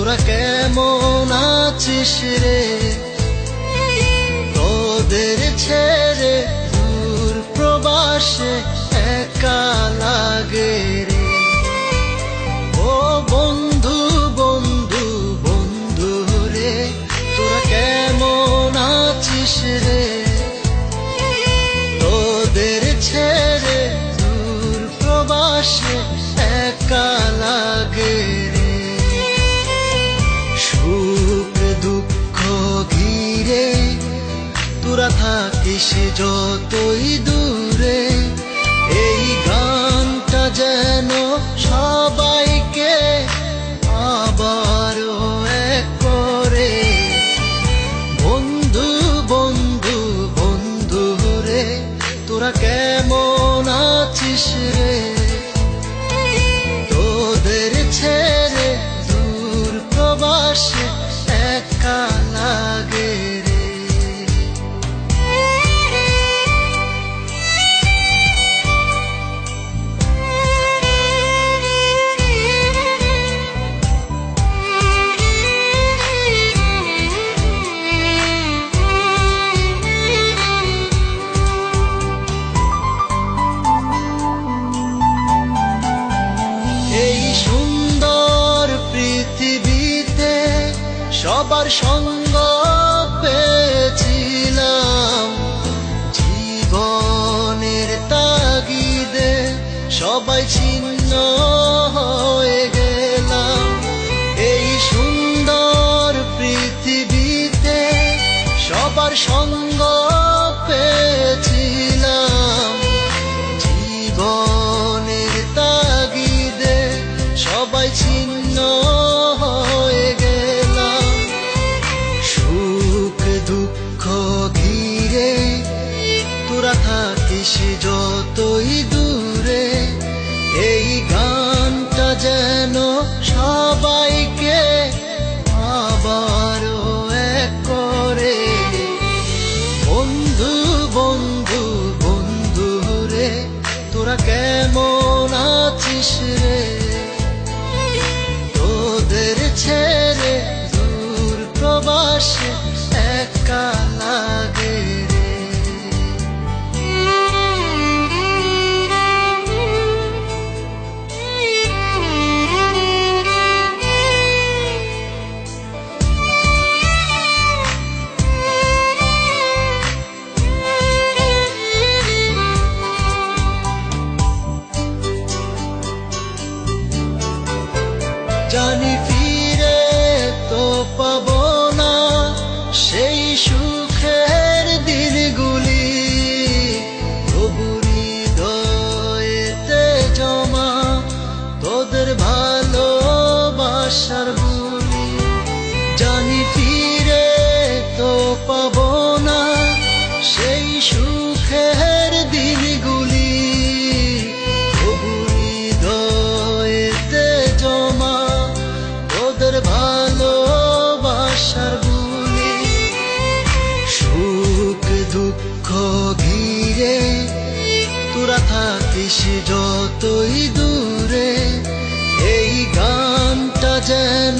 তোরা কেমন আছিস রে? তোদের ছেড়ে দূর প্রবাসে একা লাগে রে। ও বন্ধু বন্ধু বন্ধু রে, তোরা কেমন আছিস রে? তোদের ছেড়ে দূর প্রবাসে একা লাগে রে। সুখ দুঃখ ঘিরে তোরা থাকিস যতই দূরে, এই গানটা যেন সবাইকে আবারও এক করে। বন্ধু বন্ধু বন্ধু রে, তোরা কেমন আছিস রে? তোদের ছেড়ে দূর প্রবাসে একা লাগে রে। এই সুন্দর পৃথিবীতে সবার সঙ্গ পেয়েছিলাম, জীবনের তাগিদে সবাই ছিন্ন হয়ে গেলাম। এই সুন্দর পৃথিবীতে সবার সঙ্গ পেয়েছিলাম, জীবনের তাগিদে সবাই ছিন্ন হয়ে গেলাম। সুখ দুঃখ ঘিরে তোরা থাকিস যতই দূরে, এই গানটা যেন সবাইকে আবারও এক করে। বন্ধু বন্ধু বন্ধু রে, তোরা কেমন আছিস রে? তোদের ছেড়ে দূর প্রবাসে একা লাগে রে। জানি ফিরে তো পাবো না সেই সুখের দিনগুলি, তবু হৃদয়েতে জমা তোদের ভালোবাসার বুলি। জানি ফিরে তো পাবো না সেই সুখের দিনগুলি, তবু হৃদয়েতে জমা তোদের ভালোবাসার বুলি। সুখ দুঃখ ঘিরে তোরা থাকিস যতই দূরে, এই গানটা যেন